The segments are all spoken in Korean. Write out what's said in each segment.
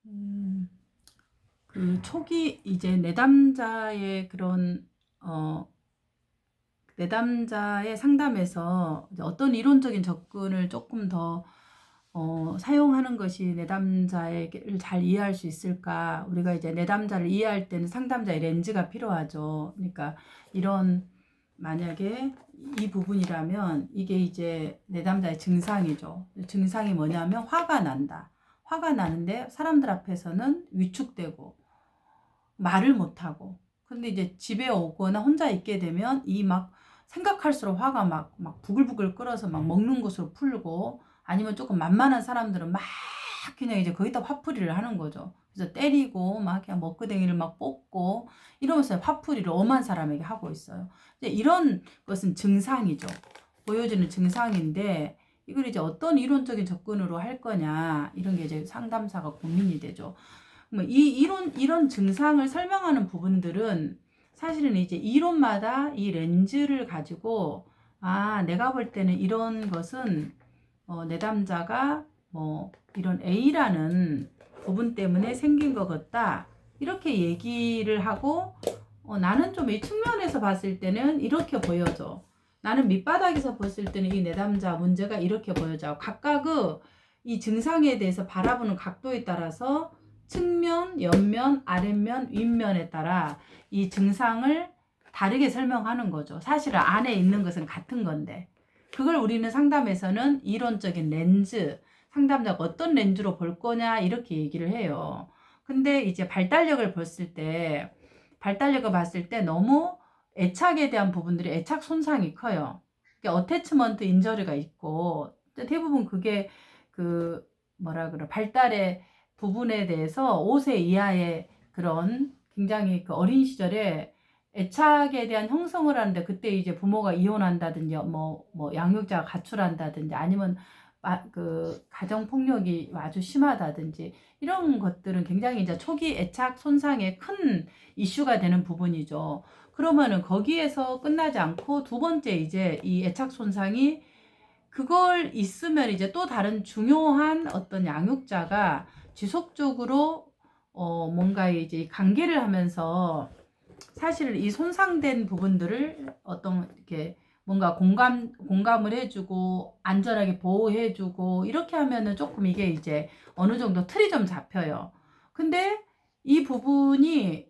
음, 그 초기 이제 내담자의 그런 내담자의 상담에서 이제 어떤 이론적인 접근을 조금 더 사용하는 것이 내담자를 잘 이해할 수 있을까? 우리가 이제 내담자를 이해할 때는 상담자의 렌즈가 필요하죠. 그러니까 이런 만약에 이 부분이라면 이게 이제 내담자의 증상이죠. 증상이 뭐냐면 화가 난다. 화가 나는데 사람들 앞에서는 위축되고 말을 못하고, 근데 이제 집에 오거나 혼자 있게 되면 이 막 생각할수록 화가 막 부글부글 끓어서 막 먹는 것으로 풀고, 아니면 조금 만만한 사람들은 막 그냥 이제 거기다 화풀이를 하는 거죠. 그래서 때리고 막 그냥 먹구덩이를 막 뽑고 이러면서 화풀이를 엄한 사람에게 하고 있어요. 이제 이런 것은 증상이죠. 보여지는 증상인데 이걸 이제 어떤 이론적인 접근으로 할 거냐, 이런 게 이제 상담사가 고민이 되죠. 뭐 이런 증상을 설명하는 부분들은 사실은 이제 이론마다 이 렌즈를 가지고, 아, 내가 볼 때는 이런 것은 내담자가 뭐 이런 A라는 부분 때문에 생긴 것 같다, 이렇게 얘기를 하고, 나는 좀 이 측면에서 봤을 때는 이렇게 보여져. 나는 밑바닥에서 봤을 때는 이 내담자 문제가 이렇게 보여져. 각각의 이 증상에 대해서 바라보는 각도에 따라서 측면, 옆면, 아랫면, 윗면에 따라 이 증상을 다르게 설명하는 거죠. 사실은 안에 있는 것은 같은 건데, 그걸 우리는 상담에서는 이론적인 렌즈, 상담자가 어떤 렌즈로 볼 거냐, 이렇게 얘기를 해요. 근데 이제 발달력을 봤을 때 너무 애착에 대한 부분들이, 애착 손상이 커요. 그러니까 어태치먼트 인저리가 있고, 대부분 그게 그 뭐라 그래, 발달의 부분에 대해서 5세 이하의 그런 굉장히 그 어린 시절에 애착에 대한 형성을 하는데, 그때 이제 부모가 이혼한다든지 뭐 양육자가 가출한다든지, 아니면 그 가정 폭력이 아주 심하다든지, 이런 것들은 굉장히 이제 초기 애착 손상의 큰 이슈가 되는 부분이죠. 그러면은 거기에서 끝나지 않고 두 번째, 이제 이 애착 손상이 그걸 있으면 이제 또 다른 중요한 어떤 양육자가 지속적으로 뭔가 이제 관계를 하면서 사실 이 손상된 부분들을 어떤 이렇게 뭔가 공감을 해주고 안전하게 보호해주고, 이렇게 하면은 조금 이게 이제 어느 정도 틀이 좀 잡혀요. 근데 이 부분이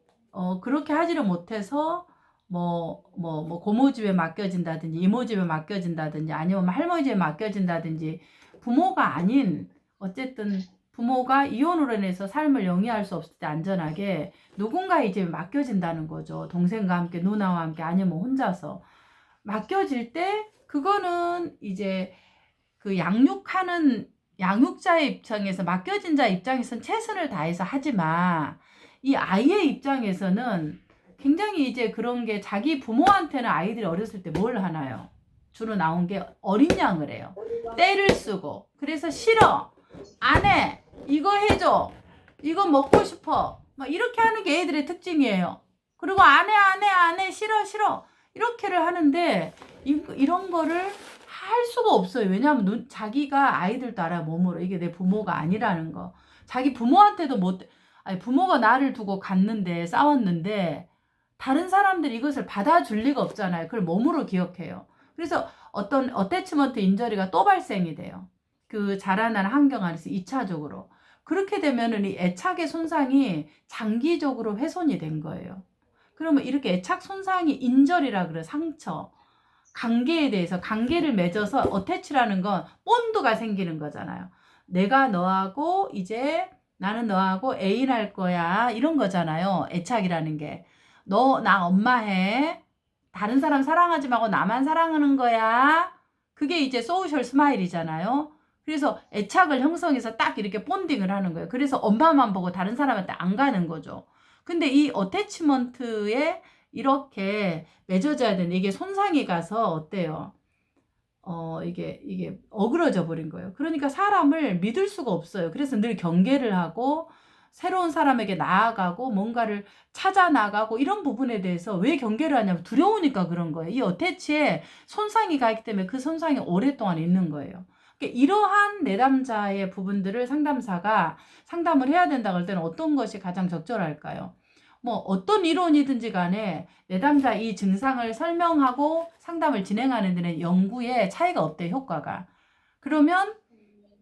그렇게 하지를 못해서 뭐 고모 집에 맡겨진다든지, 이모 집에 맡겨진다든지, 아니면 할머니 집에 맡겨진다든지, 부모가 아닌, 어쨌든 부모가 이혼으로 인해서 삶을 영위할 수 없을 때 안전하게 누군가의 집에 맡겨진다는 거죠. 동생과 함께, 누나와 함께, 아니면 혼자서 맡겨질 때, 그거는 이제 그 양육하는 양육자의 입장에서, 맡겨진 자 입장에서는 최선을 다해서 하지만, 이 아이의 입장에서는 굉장히 이제 그런 게, 자기 부모한테는 아이들이 어렸을 때 뭘 하나요? 주로 나온 게 어린 양을 해요. 떼를 쓰고, 그래서 싫어, 안 해, 이거 해줘, 이거 먹고 싶어, 막 이렇게 하는 게 애들의 특징이에요. 그리고 안 해, 안 해, 안 해, 싫어, 싫어, 이렇게를 하는데, 이런 거를 할 수가 없어요. 왜냐하면 자기가 아이들 따라 몸으로, 이게 내 부모가 아니라는 거. 자기 부모한테도 아니, 부모가 나를 두고 갔는데, 싸웠는데 다른 사람들이 이것을 받아줄 리가 없잖아요. 그걸 몸으로 기억해요. 그래서 어떤 어태치먼트 인저리가 또 발생이 돼요. 그 자라나는 환경 안에서 2차적으로. 그렇게 되면은 이 애착의 손상이 장기적으로 훼손이 된 거예요. 그러면 이렇게 애착 손상이 인절이라 그래, 상처. 관계에 대해서, 관계를 맺어서 어태치라는 건 본드가 생기는 거잖아요. 내가 너하고 이제, 나는 너하고 애인 할 거야, 이런 거잖아요. 애착이라는 게. 너 나 엄마 해, 다른 사람 사랑하지 말고 나만 사랑하는 거야. 그게 이제 소셜 스마일이잖아요. 그래서 애착을 형성해서 딱 이렇게 본딩을 하는 거예요. 그래서 엄마만 보고 다른 사람한테 안 가는 거죠. 근데 이 어태치먼트에 이렇게 맺어져야 되는데, 이게 손상이 가서 어때요? 이게 어그러져 버린 거예요. 그러니까 사람을 믿을 수가 없어요. 그래서 늘 경계를 하고, 새로운 사람에게 나아가고, 뭔가를 찾아 나가고, 이런 부분에 대해서 왜 경계를 하냐면 두려우니까 그런 거예요. 이 어태치에 손상이 가기 때문에 그 손상이 오랫동안 있는 거예요. 이러한 내담자의 부분들을 상담사가 상담을 해야 된다고 할 때는 어떤 것이 가장 적절할까요? 뭐 어떤 이론이든지 간에 내담자 이 증상을 설명하고 상담을 진행하는 데는 연구에 차이가 없대, 효과가. 그러면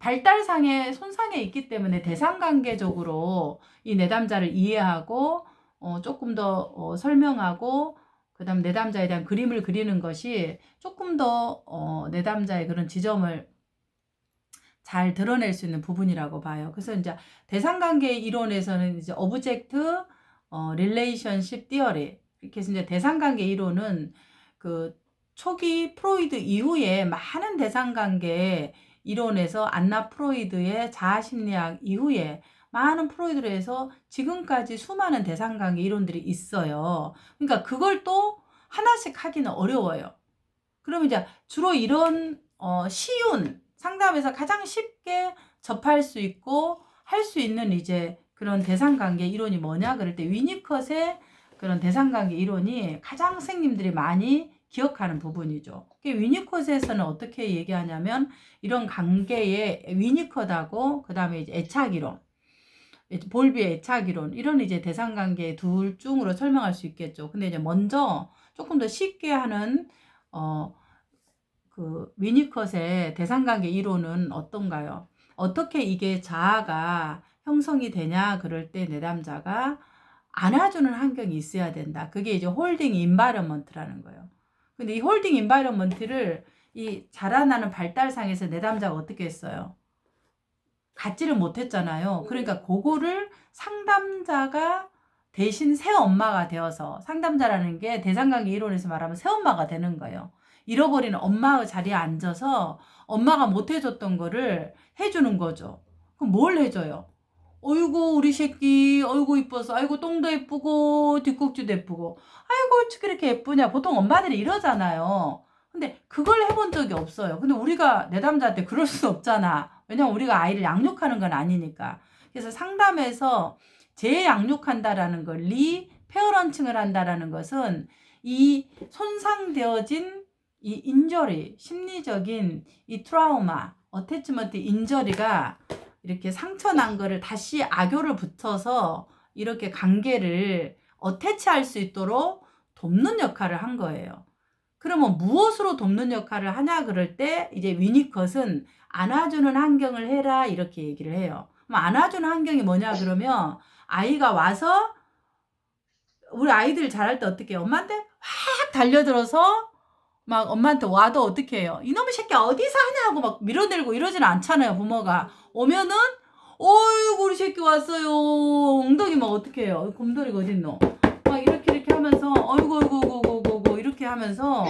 발달상의 손상에 있기 때문에 대상관계적으로 이 내담자를 이해하고 조금 더 설명하고 그 다음 내담자에 대한 그림을 그리는 것이 조금 더 내담자의 그런 지점을 잘 드러낼 수 있는 부분이라고 봐요. 그래서 이제 대상관계 이론에서는 이제 오브젝트 릴레이션십 티어리, 이렇게 해서 이제 대상관계 이론은 그 초기 프로이드 이후에 많은 대상관계 이론에서 안나 프로이드의 자아심리학 이후에 많은 프로이드로 해서 지금까지 수많은 대상관계 이론들이 있어요. 그러니까 그걸 또 하나씩 하기는 어려워요. 그러면 이제 주로 이런 쉬운 상담에서 가장 쉽게 접할 수 있고 할 수 있는 이제 그런 대상관계 이론이 뭐냐 그럴 때 위니컷의 그런 대상관계 이론이 가장 선생님들이 많이 기억하는 부분이죠. 위니컷에서는 어떻게 얘기하냐면 이런 관계의 위니컷하고 그 다음에 이제 애착이론, 볼비의 애착이론, 이런 이제 대상관계 둘 중으로 설명할 수 있겠죠. 근데 이제 먼저 조금 더 쉽게 하는 그 위니컷의 대상관계 이론은 어떤가요? 어떻게 이게 자아가 형성이 되냐 그럴 때 내담자가 안아주는 환경이 있어야 된다. 그게 이제 홀딩 인바이러먼트라는 거예요. 근데 이 홀딩 인바이러먼트를 이 자라나는 발달상에서 내담자가 어떻게 했어요? 갖지를 못했잖아요. 그러니까 그거를 상담자가 대신 새엄마가 되어서, 상담자라는 게 대상관계 이론에서 말하면 새엄마가 되는 거예요. 잃어버린 엄마의 자리에 앉아서 엄마가 못 해줬던 거를 해주는 거죠. 그럼 뭘 해줘요? 어이구 우리 새끼 어이구 이뻐서, 아이고 똥도 예쁘고 뒷꼭지도 예쁘고, 아이고 어떻게 이렇게 예쁘냐. 보통 엄마들이 이러잖아요. 근데 그걸 해본 적이 없어요. 근데 우리가 내담자한테 그럴 수 없잖아. 왜냐면 우리가 아이를 양육하는 건 아니니까. 그래서 상담에서 재양육한다라는 걸, 리페어런팅을 한다라는 것은 이 손상되어진 이 인저리, 심리적인 이 트라우마, 어태치먼트 인저리가 이렇게 상처난 거를 다시 악교를 붙여서 이렇게 관계를 어태치할 수 있도록 돕는 역할을 한 거예요. 그러면 무엇으로 돕는 역할을 하냐 그럴 때 이제 위니컷은 안아주는 환경을 해라 이렇게 얘기를 해요. 그럼 안아주는 환경이 뭐냐 그러면 아이가 와서, 우리 아이들 잘할 때 어떻게 해요? 엄마한테 확 달려들어서 막 엄마한테 와도 어떻게 해요? 이놈의 새끼 어디서 하냐 하고 막 밀어내고 이러지는 않잖아요. 부모가 오면은 어이구 우리 새끼 왔어요. 엉덩이 막 어떻게 해요? 곰돌이가 어딨노? 막 이렇게 하면서 어이구 어이구 어이구 어이구 이렇게 하면서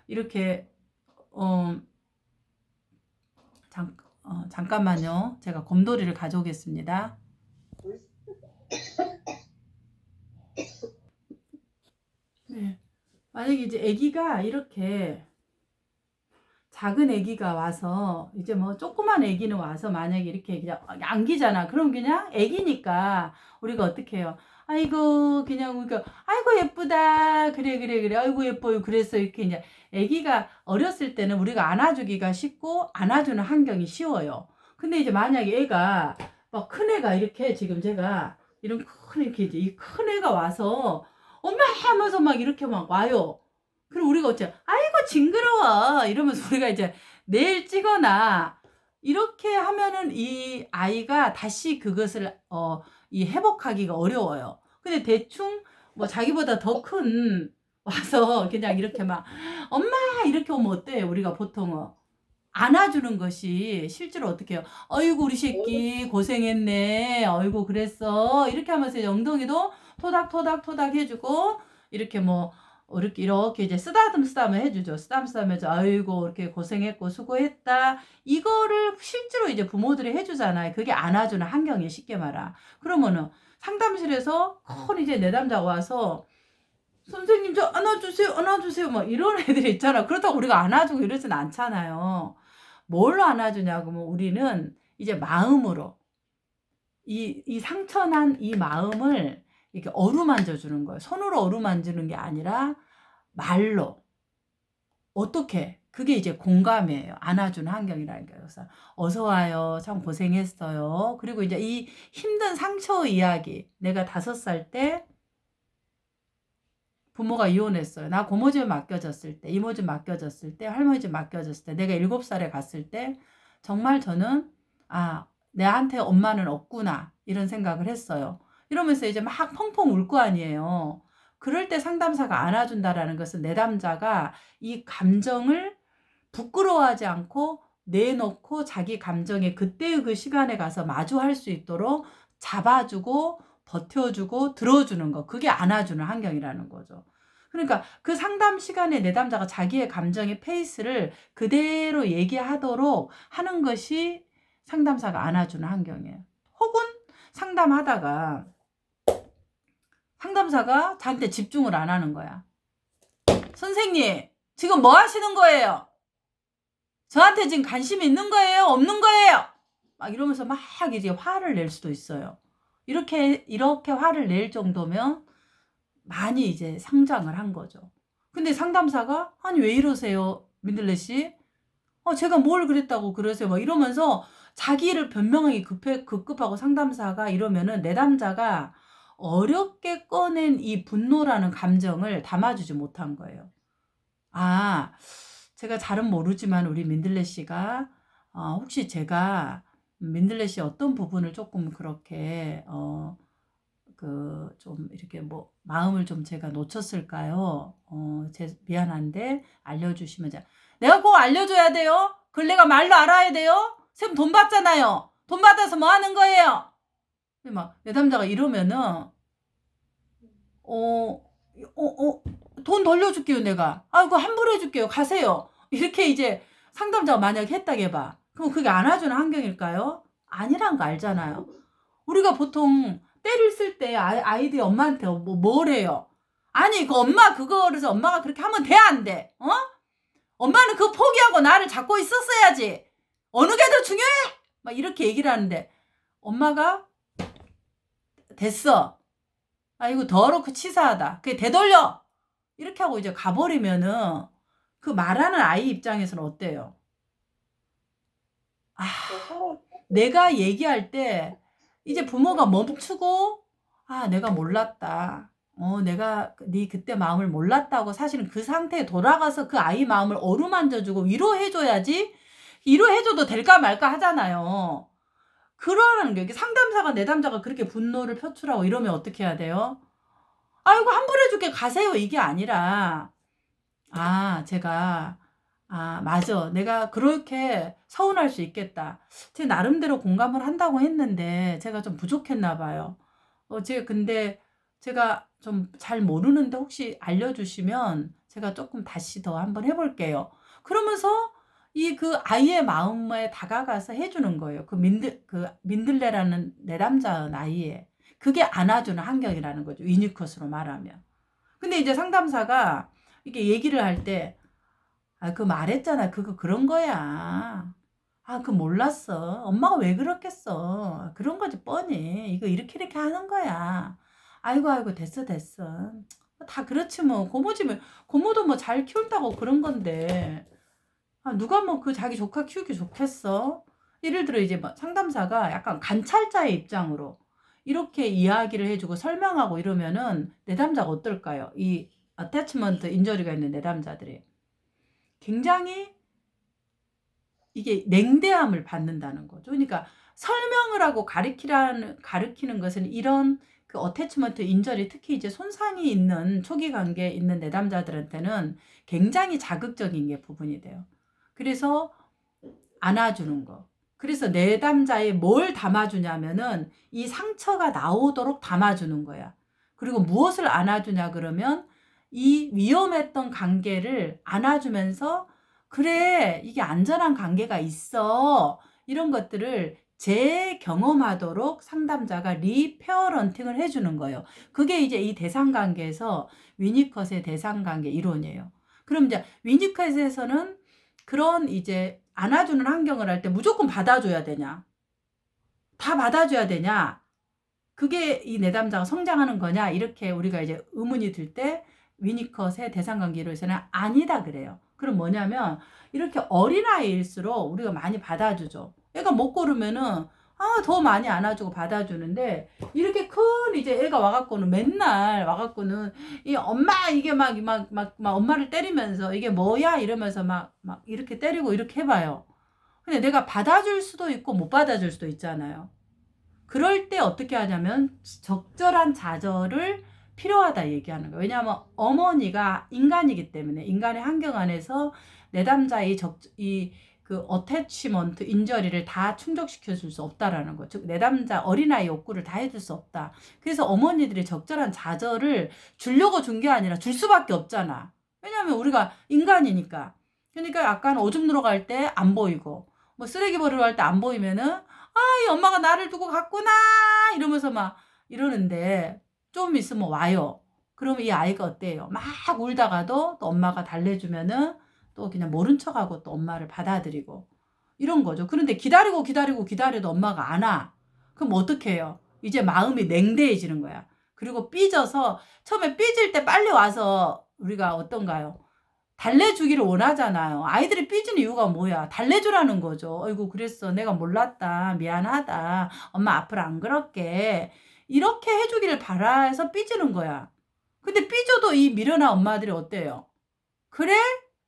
이렇게 잠깐만요. 제가 곰돌이를 가져오겠습니다. 네. 만약에 이제 아기가 이렇게 작은 아기가 와서 이제 뭐 조그만 아기는 와서 만약에 이렇게 그냥 안기잖아. 그럼 그냥 아기니까 우리가 어떻게 해요? 아이고 그냥 우리가 아이고 예쁘다. 그래 아이고 예뻐요. 그랬어. 이렇게 이제 아기가 어렸을 때는 우리가 안아주기가 쉽고 안아주는 환경이 쉬워요. 근데 이제 만약에 애가 막 큰 애가 이렇게 지금 제가 이런 큰 이렇게 이제 이 큰 애가 와서 엄마 하면서 막 이렇게 막 와요. 그럼 우리가 어째 아이고 징그러워 이러면서 우리가 이제 내일 찍거나 이렇게 하면은 이 아이가 다시 그것을 이 회복하기가 어려워요. 근데 대충 뭐 자기보다 더 큰 와서 그냥 이렇게 막 엄마 이렇게 오면 어때요? 우리가 보통은 안아주는 것이 실제로 어떻게 해요? 어이구 우리 새끼 고생했네. 어이구 그랬어. 이렇게 하면서 엉덩이도 토닥토닥 해주고 이렇게 뭐 이렇게 이제 쓰다듬 해주죠. 쓰다듬 해줘. 아이고 이렇게 고생했고 수고했다. 이거를 실제로 이제 부모들이 해주잖아요. 그게 안아주는 환경이 쉽게 말하. 그러면은 상담실에서 큰 이제 내담자가 와서 선생님 저 안아주세요 막 이런 애들이 있잖아. 그렇다고 우리가 안아주고 이러진 않잖아요. 뭘로 안아주냐고 하면 우리는 이제 마음으로 이 상처난 이 마음을 이렇게 어루만져 주는 거예요. 손으로 어루만지는 게 아니라 말로. 어떻게? 그게 이제 공감이에요. 안아주는 환경이라는 거예요. 그래서 어서 와요. 참 고생했어요. 그리고 이제 이 힘든 상처 이야기. 내가 5살 때 부모가 이혼했어요. 나 고모 집에 맡겨졌을 때, 이모 집 맡겨졌을 때, 할머니 집 맡겨졌을 때, 내가 7살에 갔을 때 정말 저는 내한테 엄마는 없구나 이런 생각을 했어요. 이러면서 이제 막 펑펑 울 거 아니에요. 그럴 때 상담사가 안아준다라는 것은 내담자가 이 감정을 부끄러워하지 않고 내놓고 자기 감정에 그때의 그 시간에 가서 마주할 수 있도록 잡아주고 버텨주고 들어주는 거. 그게 안아주는 환경이라는 거죠. 그러니까 그 상담 시간에 내담자가 자기의 감정의 페이스를 그대로 얘기하도록 하는 것이 상담사가 안아주는 환경이에요. 혹은 상담하다가 상담사가 자한테 집중을 안 하는 거야. 선생님, 지금 뭐 하시는 거예요? 저한테 지금 관심이 있는 거예요? 없는 거예요? 막 이러면서 막 이제 화를 낼 수도 있어요. 이렇게 화를 낼 정도면 많이 이제 성장을 한 거죠. 근데 상담사가 아니 왜 이러세요? 민들레 씨? 제가 뭘 그랬다고 그러세요? 막 이러면서 자기를 변명하기 급급하고 상담사가 이러면은 내담자가 어렵게 꺼낸 이 분노라는 감정을 담아주지 못한 거예요. 제가 잘은 모르지만 우리 민들레 씨가 혹시 제가 민들레 씨 어떤 부분을 조금 그렇게 좀 이렇게 뭐 마음을 좀 제가 놓쳤을까요? 미안한데 알려주시면 내가 꼭 알려줘야 돼요? 그걸 내가 말로 알아야 돼요? 쌤 돈 받잖아요. 돈 받아서 뭐 하는 거예요? 막 내담자가 이러면은 돈 돌려줄게요 내가. 그거 환불해줄게요. 가세요. 이렇게 이제 상담자가 만약에 했다고 해봐. 그럼 그게 안아주는 환경일까요? 아니란 거 알잖아요. 우리가 보통 때를 쓸 때 아이들이 엄마한테 뭐래요? 아니 그 엄마 그거를 엄마가 그렇게 하면 돼 안 돼? 엄마는 그거 포기하고 나를 잡고 있었어야지. 어느 게 더 중요해? 막 이렇게 얘기를 하는데 엄마가 됐어. 이거 더럽고 치사하다. 그게 되돌려. 이렇게 하고 이제 가버리면은 그 말하는 아이 입장에서는 어때요? 내가 얘기할 때 이제 부모가 멈추고 내가 몰랐다. 내가 네 그때 마음을 몰랐다고 사실은 그 상태에 돌아가서 그 아이 마음을 어루만져주고 위로해줘야지. 위로해줘도 될까 말까 하잖아요. 그러는 게 상담사가 내담자가 그렇게 분노를 표출하고 이러면 어떻게 해야 돼요? 아이고 환불해줄게 가세요 이게 아니라 제가 맞아 내가 그렇게 서운할 수 있겠다. 제 나름대로 공감을 한다고 했는데 제가 좀 부족했나 봐요. 근데 제가 좀 잘 모르는데 혹시 알려주시면 제가 조금 다시 더 한번 해볼게요. 그러면서 그 아이의 마음에 다가가서 해주는 거예요. 그 민들레라는 내담자 아이에. 그게 안아주는 환경이라는 거죠. 유니컷으로 말하면. 근데 이제 상담사가 이렇게 얘기를 할 때, 그 말했잖아. 그거 그런 거야. 그 몰랐어. 엄마가 왜 그렇겠어. 그런 거지 뻔히. 이거 이렇게 하는 거야. 아이고 됐어. 다 그렇지 뭐. 고모도 뭐 잘 키운다고 그런 건데. 누가 뭐 그 자기 조카 키우기 좋겠어. 예를 들어 이제 뭐 상담사가 약간 관찰자의 입장으로 이렇게 이야기를 해주고 설명하고 이러면은 내담자가 어떨까요? 이 어태치먼트 인저리가 있는 내담자들이 굉장히 이게 냉대함을 받는다는 거죠. 그러니까 설명을 하고 가르치는 것은 이런 그 어태치먼트 인저리 특히 이제 손상이 있는 초기 관계에 있는 내담자들한테는 굉장히 자극적인 게 부분이 돼요. 그래서 안아주는 거. 그래서 내담자에 뭘 담아주냐면은 이 상처가 나오도록 담아주는 거야. 그리고 무엇을 안아주냐 그러면 이 위험했던 관계를 안아주면서 그래 이게 안전한 관계가 있어 이런 것들을 재경험하도록 상담자가 리페어런팅을 해주는 거예요. 그게 이제 이 대상관계에서 위니컷의 대상관계 이론이에요. 그럼 이제 위니컷에서는 그런 이제 안아주는 환경을 할 때 무조건 받아줘야 되냐? 다 받아줘야 되냐? 그게 이 내담자가 성장하는 거냐? 이렇게 우리가 이제 의문이 들 때 위니컷의 대상관계로서는 아니다 그래요. 그럼 뭐냐면 이렇게 어린아이일수록 우리가 많이 받아주죠. 애가 못 고르면은 더 많이 안아주고 받아주는데, 이렇게 큰 이제 애가 와갖고는 맨날 와갖고는 이 엄마 이게 막 엄마를 때리면서 이게 뭐야 이러면서 막 이렇게 때리고 이렇게 해봐요. 근데 내가 받아줄 수도 있고 못 받아줄 수도 있잖아요. 그럴 때 어떻게 하냐면 적절한 좌절을 필요하다 얘기하는 거예요. 왜냐하면 어머니가 인간이기 때문에 인간의 환경 안에서 내담자의 그 어태치먼트 인저리를 다 충족시켜 줄 수 없다라는 거. 즉 내담자 어린아이 욕구를 다 해줄 수 없다. 그래서 어머니들이 적절한 좌절을 주려고 준 게 아니라 줄 수밖에 없잖아. 왜냐하면 우리가 인간이니까. 그러니까 약간 오줌 누러 갈 때 안 보이고 뭐 쓰레기 버리러 갈 때 안 보이면은 이 엄마가 나를 두고 갔구나 이러면서 막 이러는데, 좀 있으면 와요. 그러면 이 아이가 어때요? 막 울다가도 또 엄마가 달래주면은 또 그냥 모른 척하고 또 엄마를 받아들이고 이런 거죠. 그런데 기다려도 엄마가 안 와. 그럼 어떻게 해요? 이제 마음이 냉대해지는 거야. 그리고 삐져서, 처음에 삐질 때 빨리 와서 우리가 어떤가요? 달래주기를 원하잖아요. 아이들이 삐지는 이유가 뭐야? 달래주라는 거죠. 어이구, 그랬어. 내가 몰랐다. 미안하다. 엄마 앞으로 안 그럴게. 이렇게 해주기를 바라서 삐지는 거야. 근데 삐져도 이 미련한 엄마들이 어때요? 그래?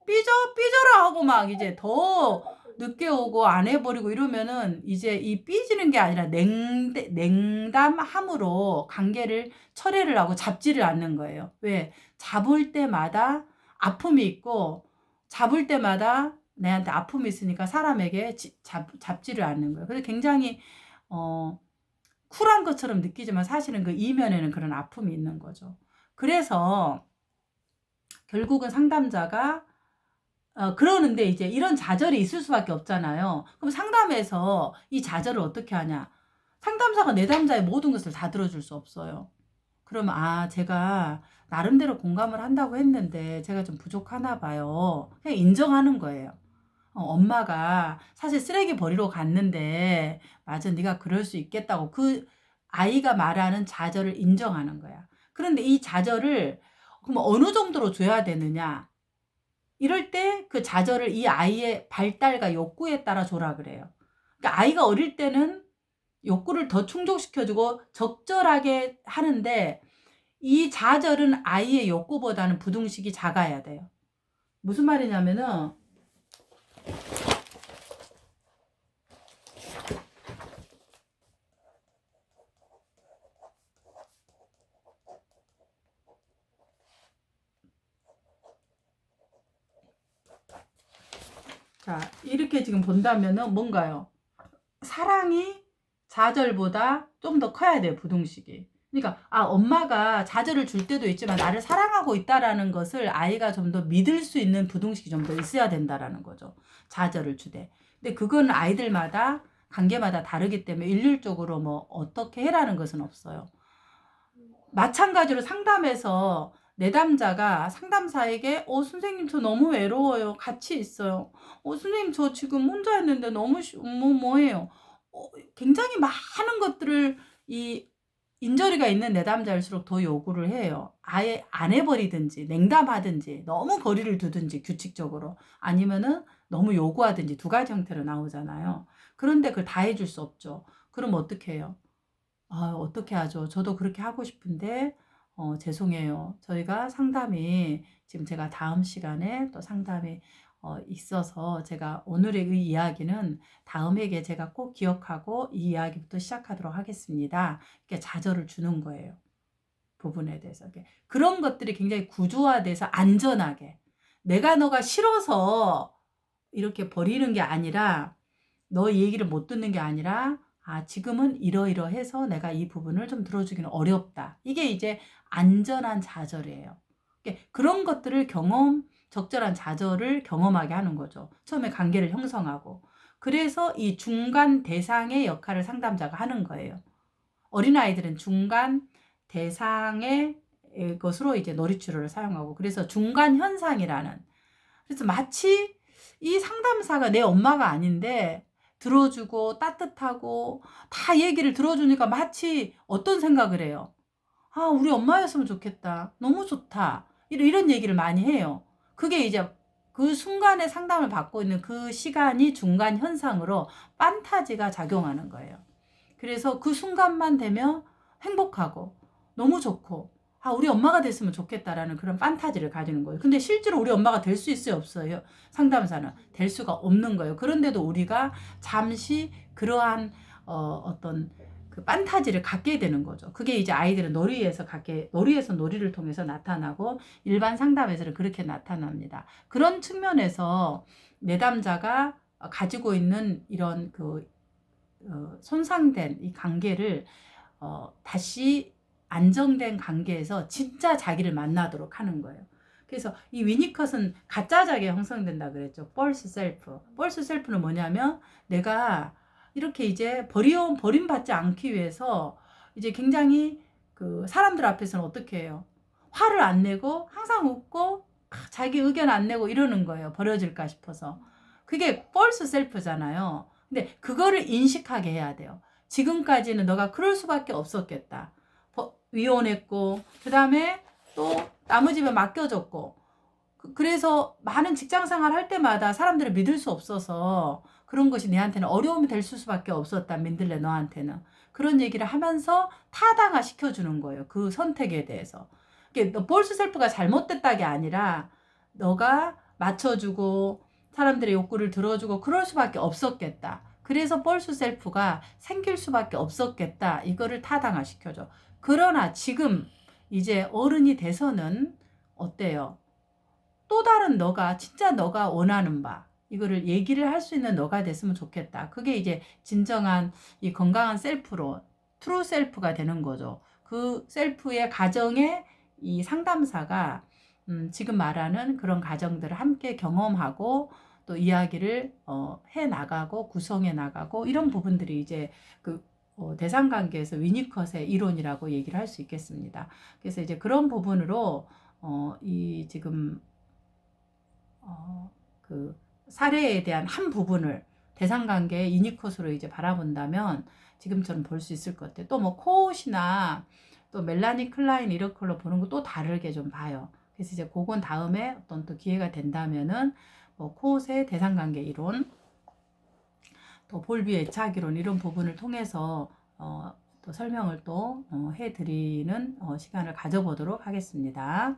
삐져라 하고 막 이제 더 늦게 오고 안 해버리고 이러면은 이제 이 삐지는 게 아니라 냉담함으로 관계를 철회를 하고 잡지를 않는 거예요. 왜? 잡을 때마다 아픔이 있고, 잡을 때마다 내한테 아픔이 있으니까 사람에게 잡지를 않는 거예요. 그래서 굉장히 쿨한 것처럼 느끼지만 사실은 그 이면에는 그런 아픔이 있는 거죠. 그래서 결국은 상담자가 그러는데 이제 이런 좌절이 있을 수밖에 없잖아요. 그럼 상담에서 이 좌절을 어떻게 하냐? 상담사가 내담자의 모든 것을 다 들어줄 수 없어요. 그러면 제가 나름대로 공감을 한다고 했는데 제가 좀 부족하나 봐요. 그냥 인정하는 거예요. 엄마가 사실 쓰레기 버리러 갔는데 맞아, 네가 그럴 수 있겠다고 그 아이가 말하는 좌절을 인정하는 거야. 그런데 이 좌절을 그럼 어느 정도로 줘야 되느냐? 이럴 때 그 좌절을 이 아이의 발달과 욕구에 따라 줘라 그래요. 그러니까 아이가 어릴 때는 욕구를 더 충족시켜주고 적절하게 하는데, 이 좌절은 아이의 욕구보다는 부등식이 작아야 돼요. 무슨 말이냐면은 자, 이렇게 지금 본다면은 뭔가요? 사랑이 좌절보다 좀 더 커야 돼요, 부등식이. 그러니까 엄마가 좌절을 줄 때도 있지만 나를 사랑하고 있다라는 것을 아이가 좀 더 믿을 수 있는 부등식이 좀 더 있어야 된다라는 거죠. 좌절을 주되. 근데 그건 아이들마다 관계마다 다르기 때문에 일률적으로 뭐 어떻게 해라는 것은 없어요. 마찬가지로 상담에서 내담자가 상담사에게 선생님 저 너무 외로워요. 같이 있어요. 선생님 저 지금 혼자 있는데 너무 뭐예요. 굉장히 많은 것들을 이 인저리가 있는 내담자일수록 더 요구를 해요. 아예 안 해버리든지 냉담하든지 너무 거리를 두든지 규칙적으로, 아니면은 너무 요구하든지 두 가지 형태로 나오잖아요. 그런데 그걸 다 해줄 수 없죠. 그럼 어떻게 해요? 어떻게 하죠? 저도 그렇게 하고 싶은데 죄송해요. 저희가 상담이 지금 제가 다음 시간에 또 상담이 있어서 제가 오늘의 이 이야기는 다음에게 제가 꼭 기억하고 이 이야기부터 시작하도록 하겠습니다. 이렇게 좌절을 주는 거예요. 부분에 대해서. 그런 것들이 굉장히 구조화돼서 안전하게, 내가 너가 싫어서 이렇게 버리는 게 아니라, 너 얘기를 못 듣는 게 아니라 지금은 이러이러해서 내가 이 부분을 좀 들어주기는 어렵다. 이게 이제 안전한 좌절이에요. 그런 것들을 적절한 좌절을 경험하게 하는 거죠. 처음에 관계를 형성하고. 그래서 이 중간 대상의 역할을 상담자가 하는 거예요. 어린아이들은 중간 대상의 것으로 이제 놀이치료를 사용하고, 그래서 중간 현상이라는, 그래서 마치 이 상담사가 내 엄마가 아닌데 들어주고 따뜻하고 다 얘기를 들어주니까 마치 어떤 생각을 해요? 우리 엄마였으면 좋겠다. 너무 좋다. 이런 얘기를 많이 해요. 그게 이제 그 순간에 상담을 받고 있는 그 시간이 중간 현상으로 판타지가 작용하는 거예요. 그래서 그 순간만 되면 행복하고 너무 좋고 우리 엄마가 됐으면 좋겠다라는 그런 판타지를 가지는 거예요. 근데 실제로 우리 엄마가 될 수 있어요, 없어요? 상담사는 될 수가 없는 거예요. 그런데도 우리가 잠시 그러한 어떤 그 판타지를 갖게 되는 거죠. 그게 이제 아이들은 놀이에서 놀이를 통해서 나타나고 일반 상담에서는 그렇게 나타납니다. 그런 측면에서 내담자가 가지고 있는 이런 손상된 이 관계를 다시 안정된 관계에서 진짜 자기를 만나도록 하는 거예요. 그래서 이 위니컷은 가짜 자기가 형성된다 그랬죠. false self. false self는 뭐냐면 내가 이렇게 이제 버림받지 않기 위해서 이제 굉장히 그 사람들 앞에서는 어떻게 해요? 화를 안 내고 항상 웃고 자기 의견 안 내고 이러는 거예요. 버려질까 싶어서. 그게 false self잖아요. 근데 그거를 인식하게 해야 돼요. 지금까지는 너가 그럴 수밖에 없었겠다. 위원했고 그 다음에 또 남의 집에 맡겨줬고 그래서 많은 직장생활 할 때마다 사람들을 믿을 수 없어서 그런 것이 내한테는 어려움이 될 수밖에 없었다. 민들레 너한테는. 그런 얘기를 하면서 타당화 시켜주는 거예요. 그 선택에 대해서. 볼스 셀프가 잘못됐다게 아니라 너가 맞춰주고 사람들의 욕구를 들어주고 그럴 수밖에 없었겠다. 그래서 펄스 셀프가 생길 수밖에 없었겠다. 이거를 타당화 시켜줘. 그러나 지금 이제 어른이 돼서는 어때요? 또 다른 너가 진짜 너가 원하는 바 이거를 얘기를 할 수 있는 너가 됐으면 좋겠다. 그게 이제 진정한 이 건강한 셀프로 트루 셀프가 되는 거죠. 그 셀프의 가정에 이 상담사가 지금 말하는 그런 가정들을 함께 경험하고 또 이야기를 해 나가고 구성해 나가고 이런 부분들이 이제 그 대상 관계에서 위니컷의 이론이라고 얘기를 할 수 있겠습니다. 그래서 이제 그런 부분으로 이 지금 그 사례에 대한 한 부분을 대상 관계의 이니컷으로 이제 바라본다면 지금처럼 볼 수 있을 것 같아요. 또 뭐 코옷이나 또 멜라니 클라인 이런 걸로 보는 거 또 다르게 좀 봐요. 그래서 이제 그건 다음에 어떤 또 기회가 된다면은 뭐 코옷의 대상 관계 이론, 또 볼비 애착 이론 이런 부분을 통해서 또 설명을 또 해드리는 시간을 가져보도록 하겠습니다.